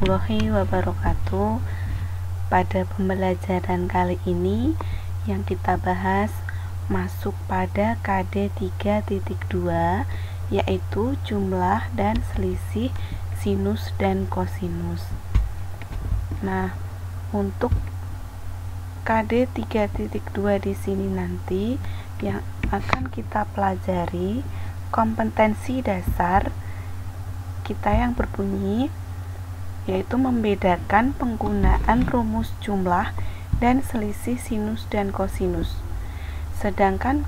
warahmatullahi wabarakatuh. Pada pembelajaran kali ini yang kita bahas masuk pada KD 3.2, yaitu jumlah dan selisih sinus dan kosinus. Nah, untuk KD 3.2 di sini nanti yang akan kita pelajari kompetensi dasar kita yang berbunyi, yaitu membedakan penggunaan rumus jumlah dan selisih sinus dan kosinus. Sedangkan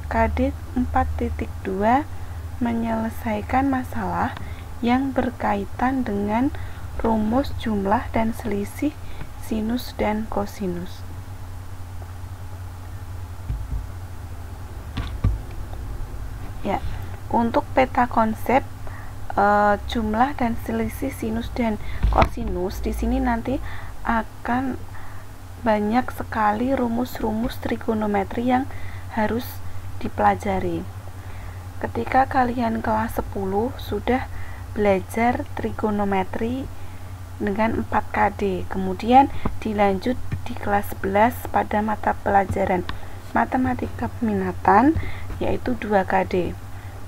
KD 4.2 menyelesaikan masalah yang berkaitan dengan rumus jumlah dan selisih sinus dan kosinus. Ya, untuk peta konsep jumlah dan selisih sinus dan kosinus di sini nanti akan banyak sekali rumus-rumus trigonometri yang harus dipelajari. Ketika kalian kelas 10 sudah belajar trigonometri dengan 4 KD, kemudian dilanjut di kelas 11 pada mata pelajaran matematika peminatan yaitu 2 KD.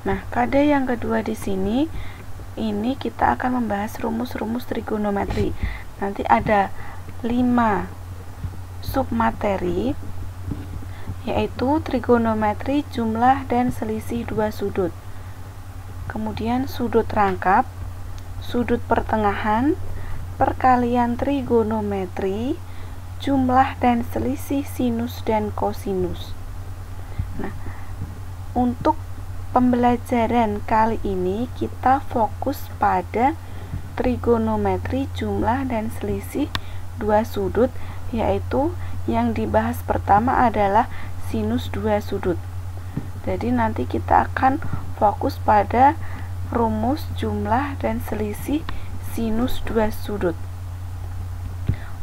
Nah, KD yang kedua di sini ini kita akan membahas rumus-rumus trigonometri. Nanti ada 5 submateri, yaitu trigonometri jumlah dan selisih dua sudut, kemudian sudut rangkap, sudut pertengahan, perkalian trigonometri, jumlah dan selisih sinus dan kosinus. Nah, untuk pembelajaran kali ini kita fokus pada trigonometri jumlah dan selisih dua sudut, yaitu yang dibahas pertama adalah sinus dua sudut. Jadi nanti kita akan fokus pada rumus jumlah dan selisih sinus dua sudut.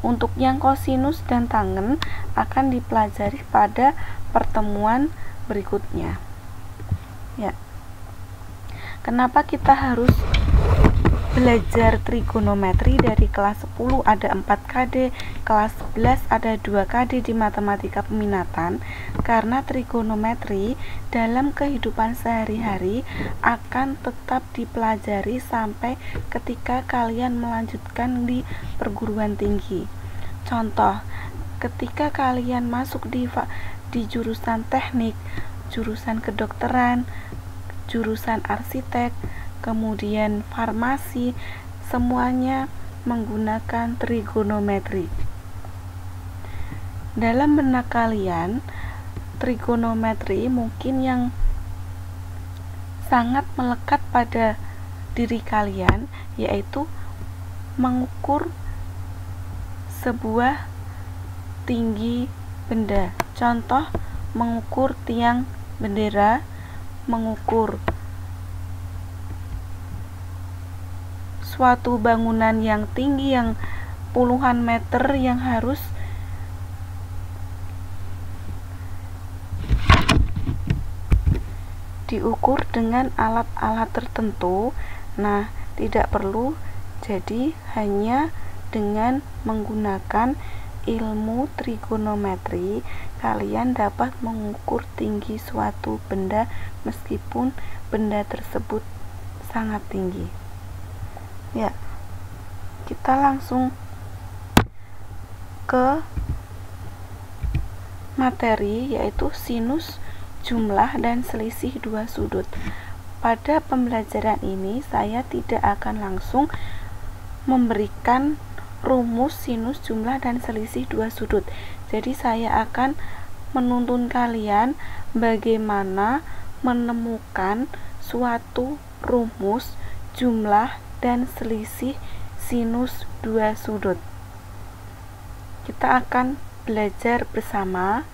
Untuk yang kosinus dan tangen akan dipelajari pada pertemuan berikutnya. Ya. Kenapa kita harus belajar trigonometri? Dari kelas 10 ada 4 KD, kelas 11 ada 2 KD di matematika peminatan, karena trigonometri dalam kehidupan sehari-hari akan tetap dipelajari sampai ketika kalian melanjutkan di perguruan tinggi. Contoh, ketika kalian masuk di jurusan teknik, jurusan kedokteran, jurusan arsitek, kemudian farmasi, semuanya menggunakan trigonometri. Dalam benak kalian, trigonometri mungkin yang sangat melekat pada diri kalian, yaitu mengukur sebuah tinggi benda. Contoh, mengukur tiang bendera, mengukur suatu bangunan yang tinggi yang puluhan meter yang harus diukur dengan alat-alat tertentu. Nah, tidak perlu, jadi hanya dengan menggunakan ilmu trigonometri kalian dapat mengukur tinggi suatu benda meskipun benda tersebut sangat tinggi. Ya, kita langsung ke materi, yaitu sinus, jumlah dan selisih dua sudut. Pada pembelajaran ini saya tidak akan langsung memberikan rumus sinus, jumlah dan selisih dua sudut. Jadi saya akan menuntun kalian bagaimana menemukan suatu rumus jumlah dan selisih sinus dua sudut. Kita akan belajar bersama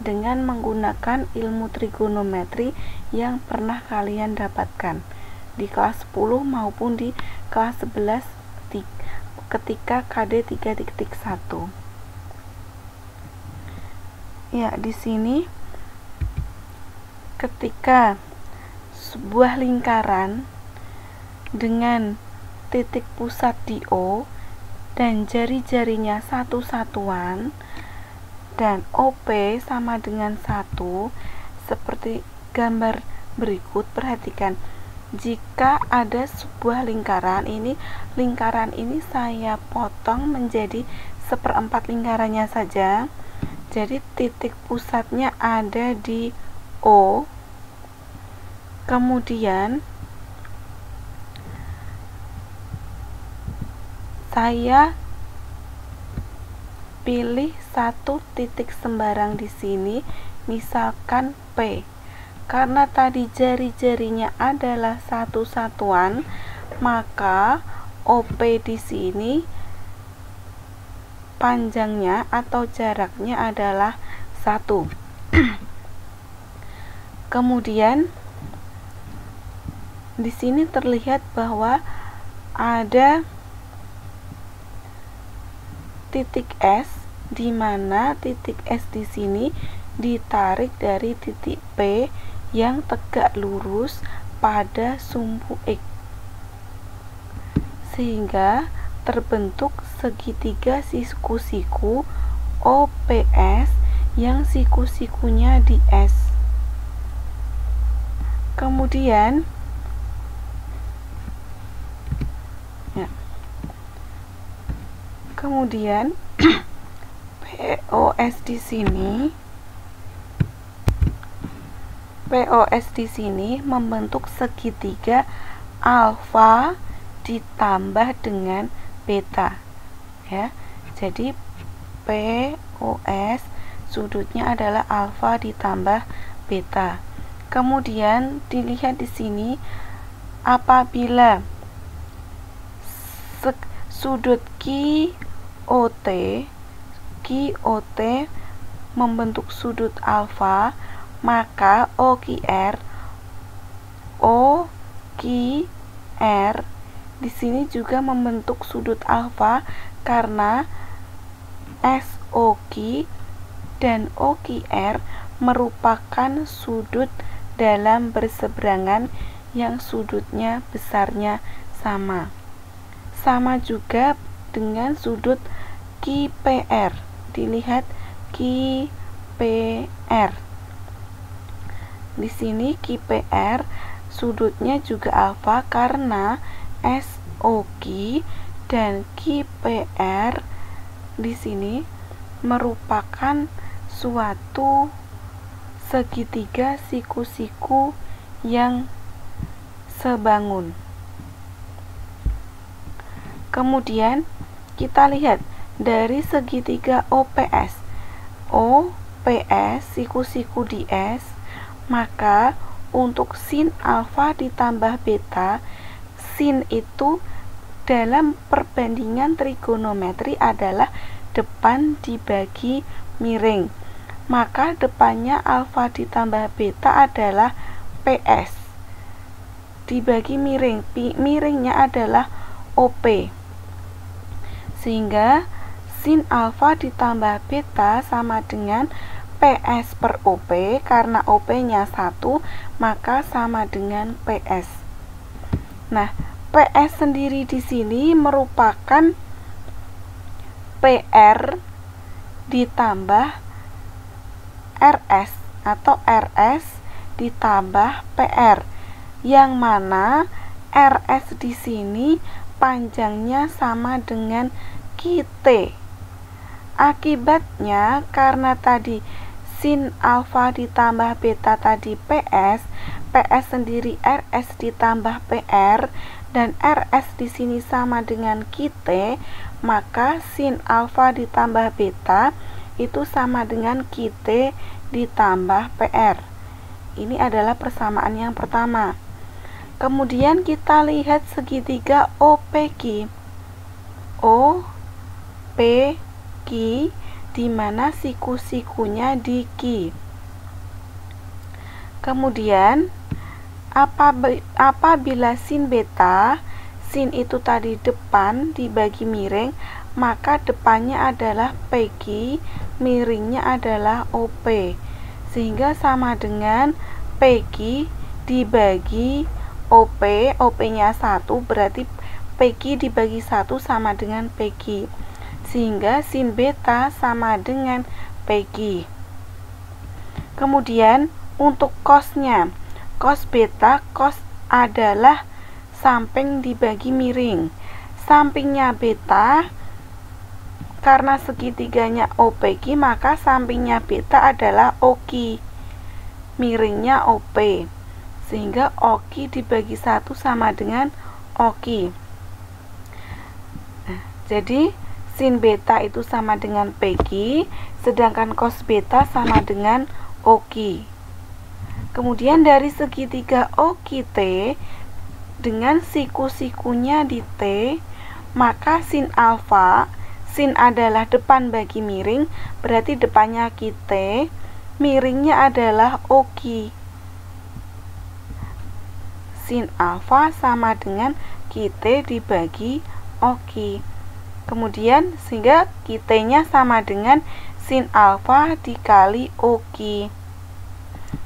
dengan menggunakan ilmu trigonometri yang pernah kalian dapatkan di kelas 10 maupun di kelas 11 ketika KD 3.1. Ya, di sini ketika sebuah lingkaran dengan titik pusat di O dan jari-jarinya satu satuan dan OP sama dengan 1, seperti gambar berikut. Perhatikan, jika ada sebuah lingkaran ini saya potong menjadi 1/4 lingkarannya saja. Jadi titik pusatnya ada di O. Kemudian saya pilih satu titik sembarang di sini, misalkan P. Karena tadi jari-jarinya adalah satu satuan, maka OP di sini panjangnya atau jaraknya adalah 1. Kemudian di sini terlihat bahwa ada titik S, di mana titik S di sini ditarik dari titik P yang tegak lurus pada sumbu X, sehingga terbentuk segitiga siku-siku OPS yang siku-sikunya di S. Kemudian POS di sini membentuk segitiga alfa ditambah dengan beta, ya. Jadi POS sudutnya adalah alfa ditambah beta. Kemudian dilihat di sini, apabila sudut QOT membentuk sudut alfa, maka OQR di sini juga membentuk sudut alfa, karena SOQ dan OQR merupakan sudut dalam berseberangan yang sudutnya besarnya sama. Sama juga dengan sudut QPR. Dilihat QPR. Di sini QPR sudutnya juga alfa, karena SOQ dan QPR di sini merupakan suatu segitiga siku-siku yang sebangun. Kemudian kita lihat dari segitiga OPS siku-siku di S, maka untuk sin alfa ditambah beta, sin itu dalam perbandingan trigonometri adalah depan dibagi miring, maka depannya alfa ditambah beta adalah PS dibagi miring, miringnya adalah OP, sehingga sin alfa ditambah beta sama dengan PS per OP. Karena OP nya 1, maka sama dengan PS. Nah, PS sendiri di sini merupakan PR ditambah RS atau RS ditambah PR, yang mana RS di sini panjangnya sama dengan QT. Akibatnya, karena tadi sin alfa ditambah beta tadi PS sendiri RS ditambah PR, dan RS di sini sama dengan QT, maka sin alfa ditambah beta itu sama dengan QT ditambah PR. Ini adalah persamaan yang pertama. Kemudian kita lihat segitiga OPQ. OPQ di mana siku-sikunya di Q. Kemudian apabila sin beta, sin itu tadi depan dibagi miring, maka depannya adalah PQ, miringnya adalah OP, sehingga sama dengan PQ dibagi OP, OP nya 1, berarti PQ dibagi 1 sama dengan PQ, sehingga sin beta sama dengan PQ. Kemudian untuk cosnya, cos beta, cos adalah samping dibagi miring. Sampingnya beta, karena segitiganya OPQ, maka sampingnya beta adalah OQ, miringnya OP, sehingga OQ dibagi 1 sama dengan OQ. Nah, jadi sin beta itu sama dengan PQ, sedangkan cos beta sama dengan OQ. Kemudian dari segitiga OQT dengan siku-sikunya di T, maka sin alfa, sin adalah depan bagi miring, berarti depannya QT, miringnya adalah OQ. Sin alfa sama dengan QT dibagi OQ. Kemudian sehingga QT-nya sama dengan sin alfa dikali OQ.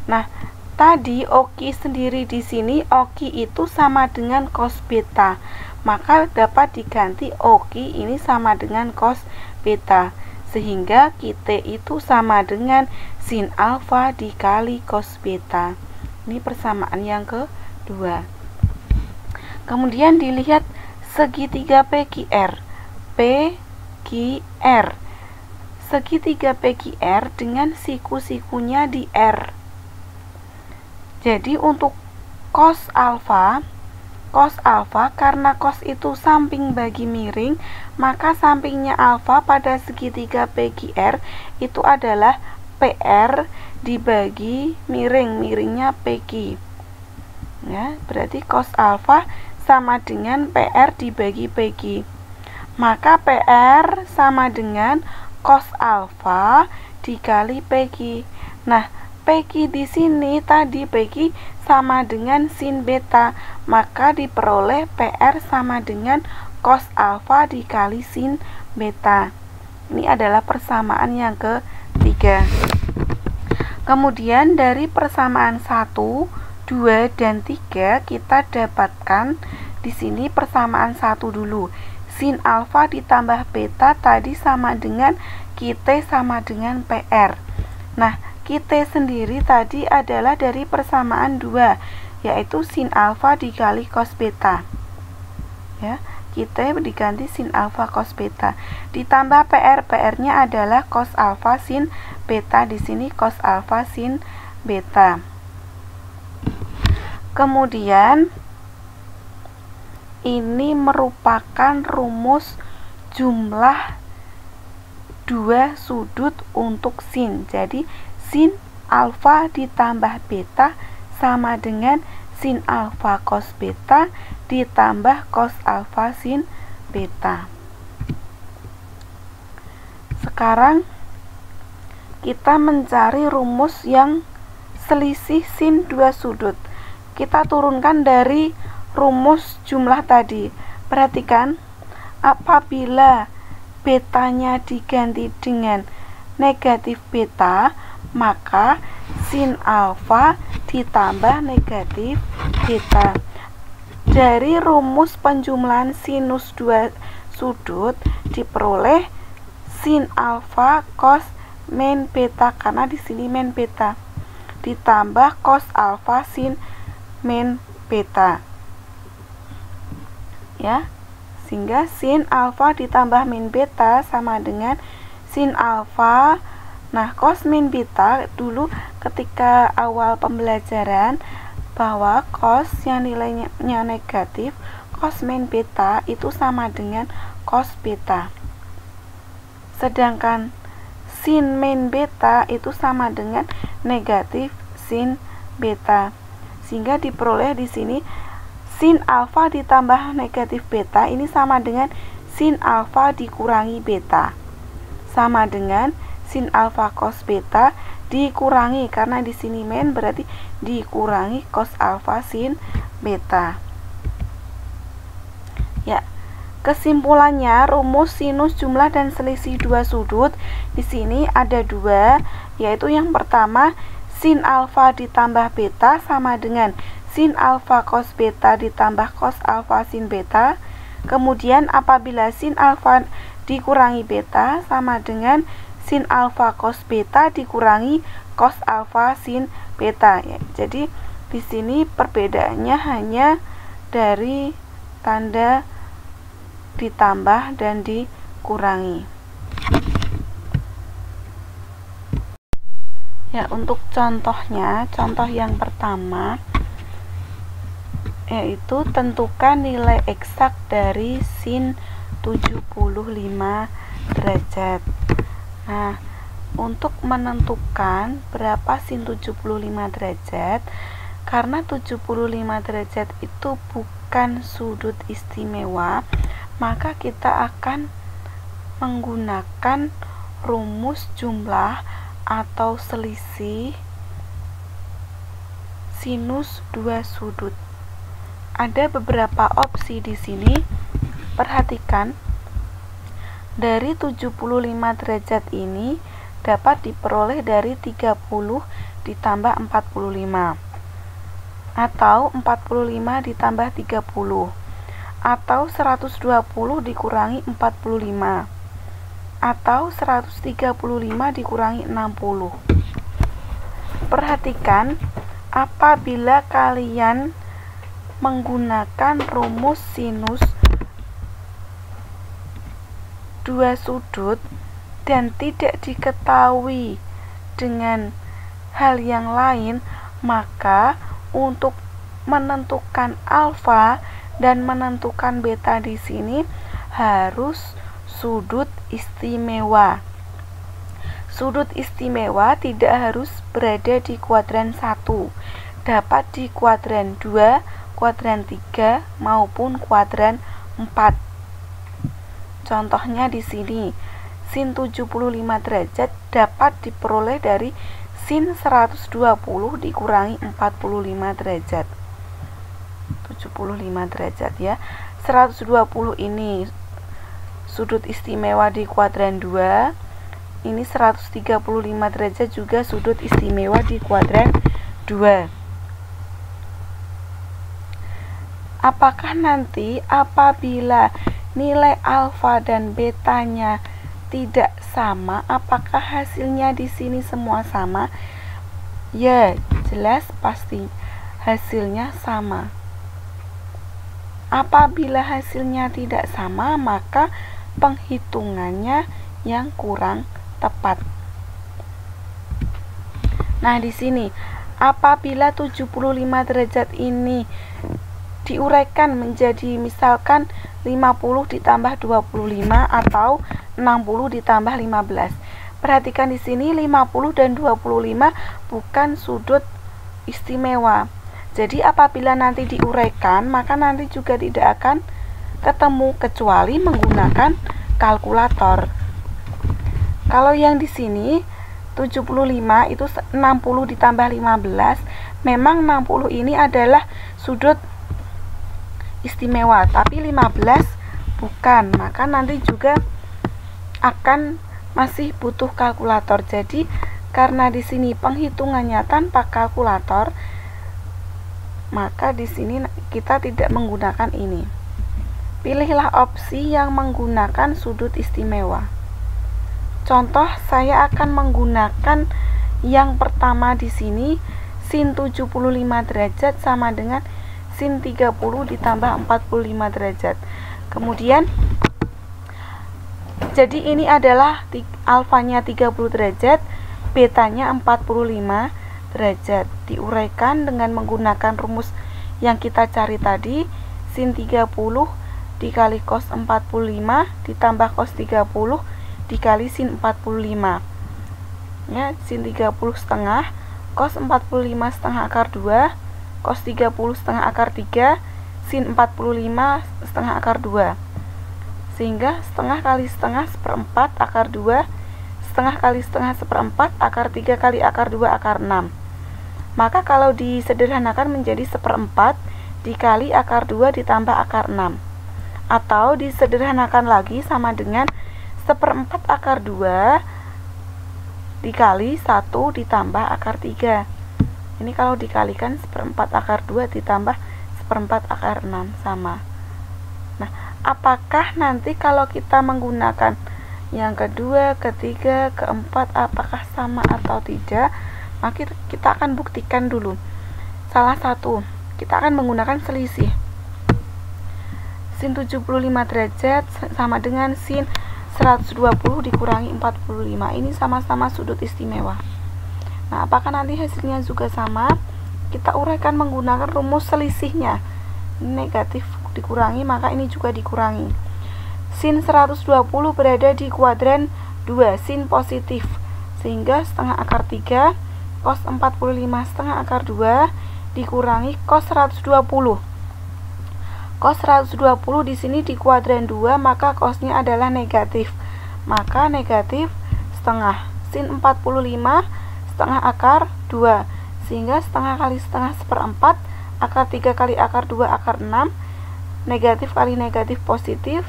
Nah, tadi OQ sendiri di sini, OQ itu sama dengan cos beta, maka dapat diganti OQ ini sama dengan cos beta, sehingga QT itu sama dengan sin alfa dikali cos beta. Ini persamaan yang kedua. Kemudian dilihat segitiga PQR. PQR, segitiga PQR dengan siku-sikunya di R. Jadi untuk cos alfa karena cos itu samping bagi miring, maka sampingnya alfa pada segitiga PQR itu adalah PR dibagi miring, miringnya PQ. Ya, berarti cos alfa sama dengan PR dibagi PQ. Maka PR sama dengan cos alfa dikali PQ. Nah, PQ di sini tadi PQ sama dengan sin beta, maka diperoleh PR sama dengan cos alfa dikali sin beta. Ini adalah persamaan yang ketiga. Kemudian dari persamaan 1, 2, dan 3 kita dapatkan di sini persamaan 1 dulu. Sin alfa ditambah beta tadi sama dengan QT sama dengan PR. Nah, QT sendiri tadi adalah dari persamaan 2, yaitu sin alfa dikali cos beta. Ya, QT diganti sin alfa cos beta. Ditambah PR, PR-nya adalah cos alfa sin beta, di sini cos alfa sin beta. Kemudian ini merupakan rumus jumlah dua sudut untuk sin. Jadi sin alfa ditambah beta sama dengan sin alfa cos beta ditambah cos alfa sin beta. Sekarang kita mencari rumus yang selisih sin dua sudut. Kita turunkan dari rumus jumlah tadi. Perhatikan, apabila betanya diganti dengan negatif beta, maka sin alfa ditambah negatif beta. Dari rumus penjumlahan sinus dua sudut diperoleh sin alfa cos min beta, karena di sini min beta, ditambah cos alfa sin min beta. Ya, sehingga sin alfa ditambah min beta sama dengan sin alfa. Nah, cos min beta dulu ketika awal pembelajaran bahwa cos yang nilainya negatif, cos min beta itu sama dengan cos beta. Sedangkan sin min beta itu sama dengan negatif sin beta. Sehingga diperoleh di sini sin alfa ditambah negatif beta ini sama dengan sin alfa dikurangi beta. Sama dengan sin alfa cos beta dikurangi, karena di sini min berarti dikurangi cos alfa sin beta. Ya, kesimpulannya rumus sinus jumlah dan selisih dua sudut di sini ada dua, yaitu yang pertama sin alfa ditambah beta sama dengan sin alfa cos beta ditambah cos alfa sin beta. Kemudian apabila sin alfa dikurangi beta sama dengan sin alfa cos beta dikurangi cos alfa sin beta ya. Jadi di sini perbedaannya hanya dari tanda ditambah dan dikurangi. Ya, untuk contohnya, contoh yang pertama yaitu tentukan nilai eksak dari sin 75 derajat. Nah, untuk menentukan berapa sin 75 derajat, karena 75 derajat itu bukan sudut istimewa, maka kita akan menggunakan rumus jumlah atau selisih sinus dua sudut. Ada beberapa opsi di sini. Perhatikan, dari 75 derajat ini dapat diperoleh dari 30 ditambah 45, atau 45 ditambah 30, atau 120 dikurangi 45, atau 135 dikurangi 60. Perhatikan, apabila kalian menggunakan rumus sinus dua sudut dan tidak diketahui dengan hal yang lain, maka untuk menentukan alfa dan menentukan beta di sini harus sudut istimewa. Sudut istimewa tidak harus berada di kuadran 1, dapat di kuadran 2, kuadran 3 maupun kuadran 4. Contohnya di sini, sin 75 derajat dapat diperoleh dari sin 120 dikurangi 45 derajat. 75 derajat ya. 120 ini sudut istimewa di kuadran 2. Ini 135 derajat juga sudut istimewa di kuadran 2. Apakah nanti apabila nilai alfa dan betanya tidak sama, apakah hasilnya di sini semua sama? Ya, jelas pasti hasilnya sama. Apabila hasilnya tidak sama, maka penghitungannya yang kurang tepat. Nah, di sini apabila 75 derajat ini diuraikan menjadi misalkan 50 ditambah 25 atau 60 ditambah 15. Perhatikan di sini 50 dan 25 bukan sudut istimewa. Jadi apabila nanti diuraikan, maka nanti juga tidak akan ketemu kecuali menggunakan kalkulator. Kalau yang di sini 75 itu 60 ditambah 15, memang 60 ini adalah sudut istimewa, tapi 15 bukan, maka nanti juga akan masih butuh kalkulator. Jadi karena di sini penghitungannya tanpa kalkulator, maka di sini kita tidak menggunakan ini. Pilihlah opsi yang menggunakan sudut istimewa. Contoh, saya akan menggunakan yang pertama di sini, sin 75 derajat sama dengan sin 30 ditambah 45 derajat. Kemudian jadi ini adalah alfanya 30 derajat, betanya 45 derajat. Diuraikan dengan menggunakan rumus yang kita cari tadi, sin 30 dikali cos 45 ditambah cos 30 dikali sin 45. Ya, sin 30 setengah, cos 45 setengah akar 2, cos 30 setengah akar 3, sin 45 setengah akar 2. Sehingga setengah kali setengah seperempat akar 2, setengah kali setengah seperempat akar 3 kali akar 2 akar 6. Maka kalau disederhanakan menjadi seperempat dikali akar 2 ditambah akar 6. Atau disederhanakan lagi sama dengan seperempat akar 2 dikali 1 ditambah akar 3. Ini kalau dikalikan seperempat akar 2 ditambah seperempat akar 6 sama. Nah, apakah nanti kalau kita menggunakan yang kedua, ketiga, keempat apakah sama atau tidak? Maka kita akan buktikan dulu. Salah satu, kita akan menggunakan selisih. Sin 75 derajat sama dengan sin 120 dikurangi 45. Ini sama-sama sudut istimewa. Nah, apakah nanti hasilnya juga sama? Kita uraikan menggunakan rumus selisihnya. Negatif dikurangi, maka ini juga dikurangi. Sin 120 berada di kuadran 2, sin positif. Sehingga setengah akar 3, cos 45 setengah akar 2 dikurangi cos 120. Cos 120 di sini di kuadran 2, maka cosnya adalah negatif. Maka negatif setengah. Sin 45 setengah akar 2. Sehingga setengah kali setengah seperempat, akar 3 kali akar 2 akar 6. Negatif kali negatif positif,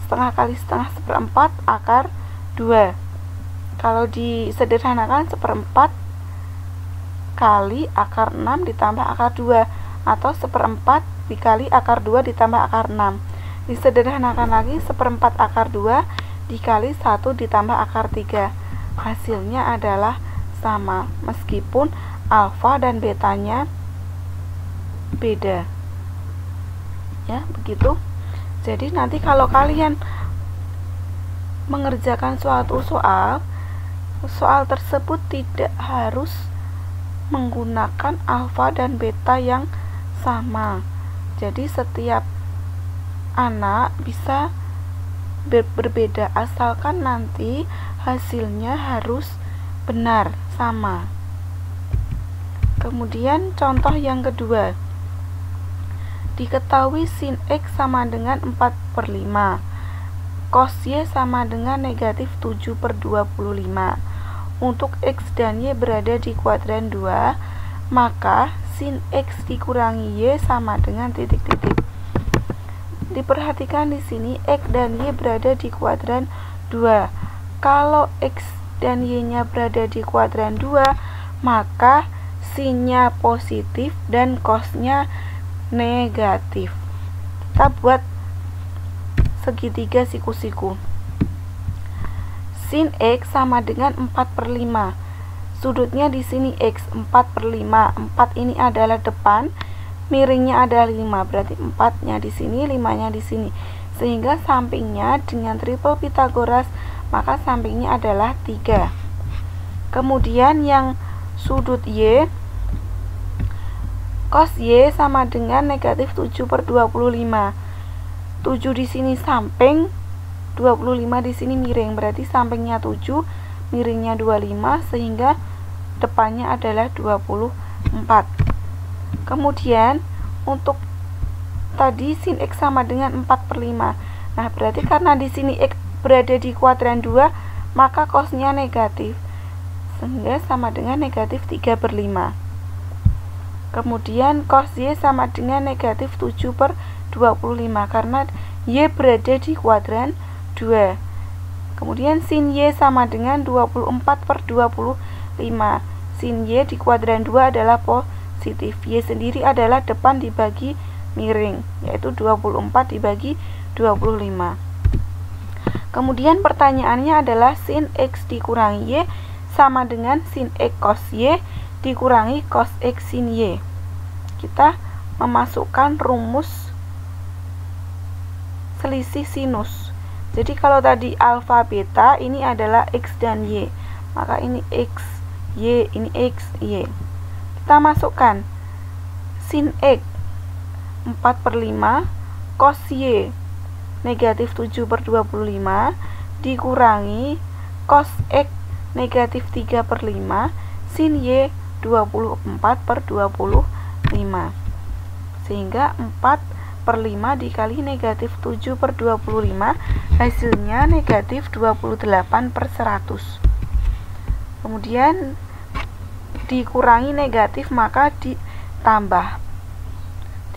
setengah kali setengah seperempat akar 2. Kalau disederhanakan seperempat kali akar 6 ditambah akar 2, atau seperempat dikali akar 2 ditambah akar 6. Disederhanakan lagi, seperempat akar 2 dikali 1 ditambah akar 3. Hasilnya adalah sama, meskipun alfa dan betanya beda. Ya, begitu. Jadi nanti kalau kalian mengerjakan suatu soal tersebut tidak harus menggunakan alfa dan beta yang sama. Jadi setiap anak bisa berbeda, asalkan nanti hasilnya harus benar, sama. Kemudian contoh yang kedua, diketahui sin X sama dengan 4/5, cos Y sama dengan negatif 7/25. Untuk X dan Y berada di kuadran 2, maka sin X dikurangi Y sama dengan titik-titik. Diperhatikan di sini X dan Y berada di kuadran 2. Kalau X dan Y-nya berada di kuadran 2, maka sinnya positif dan cosnya negatif. Kita buat segitiga siku-siku. Sin X sama dengan 4/5. Sudutnya di sini X 4/5. 4 ini adalah depan, miringnya adalah 5. Berarti 4-nya di sini, 5-nya di sini. Sehingga sampingnya dengan triple Pythagoras, maka sampingnya adalah 3. Kemudian yang sudut Y, cos Y sama dengan negatif 7/25. 7 di sini samping, 25 di sini miring, berarti sampingnya 7, miringnya 25, sehingga depannya adalah 24. Kemudian untuk tadi sin X sama dengan 4/5. Nah, berarti karena di sini X berada di kuadran 2, maka cosnya negatif, sehingga sama dengan negatif 3/5. Kemudian cos Y sama dengan negatif 7/25 karena Y berada di kuadran 2. Kemudian sin Y sama dengan 24/25. Sin Y di kuadran 2 adalah positif. Y sendiri adalah depan dibagi miring, yaitu 24 dibagi 25. Kemudian pertanyaannya adalah sin X dikurangi Y sama dengan sin X cos Y dikurangi cos X sin Y. Kita memasukkan rumus selisih sinus. Jadi kalau tadi alfa beta, ini adalah X dan Y, maka ini X, Y, ini X, Y. Kita masukkan sin X 4/5 cos Y negatif 7/25 dikurangi cos X negatif 3/5 sin Y 24/25. Sehingga 4/5 dikali negatif 7/25, hasilnya negatif 28/100. Kemudian dikurangi negatif, maka ditambah.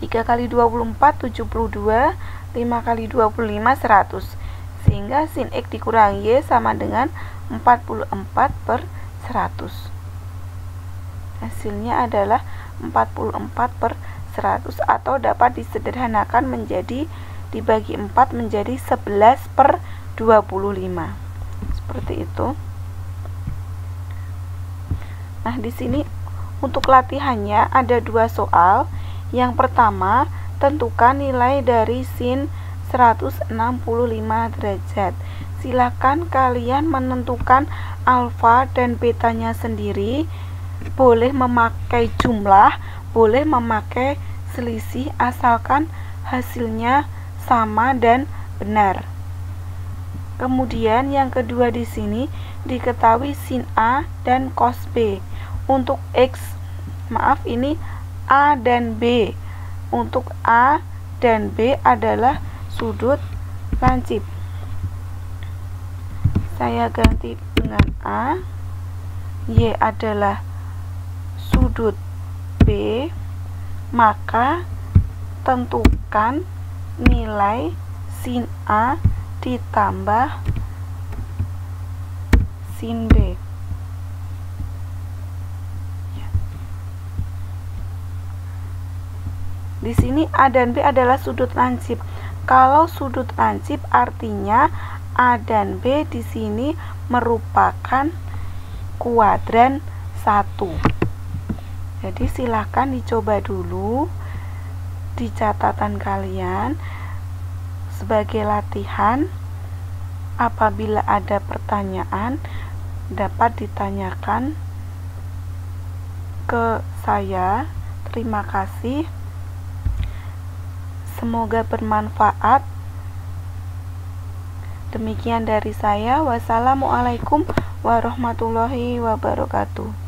3 kali 24 72, 5 kali 25 100. Sehingga sin X dikurangi Y sama dengan 44/100. Hasilnya adalah 44/100, atau dapat disederhanakan menjadi dibagi 4 menjadi 11/25. Seperti itu. Nah, di sini untuk latihannya ada 2 soal. Yang pertama, tentukan nilai dari sin 165 derajat. Silakan kalian menentukan alfa dan betanya sendiri. Boleh memakai jumlah, boleh memakai selisih, asalkan hasilnya sama dan benar. Kemudian yang kedua di sini diketahui sin A dan cos B. Untuk X, ini A dan B. Untuk A dan B adalah sudut lancip. Saya ganti dengan A. Y adalah sudut B. Maka tentukan nilai sin A ditambah sin B. Di sini A dan B adalah sudut lancip. Kalau sudut lancip artinya A dan B di sini merupakan kuadran 1. Jadi silakan dicoba dulu di catatan kalian sebagai latihan. Apabila ada pertanyaan dapat ditanyakan ke saya. Terima kasih. Semoga bermanfaat. Demikian dari saya. Wassalamualaikum warahmatullahi wabarakatuh.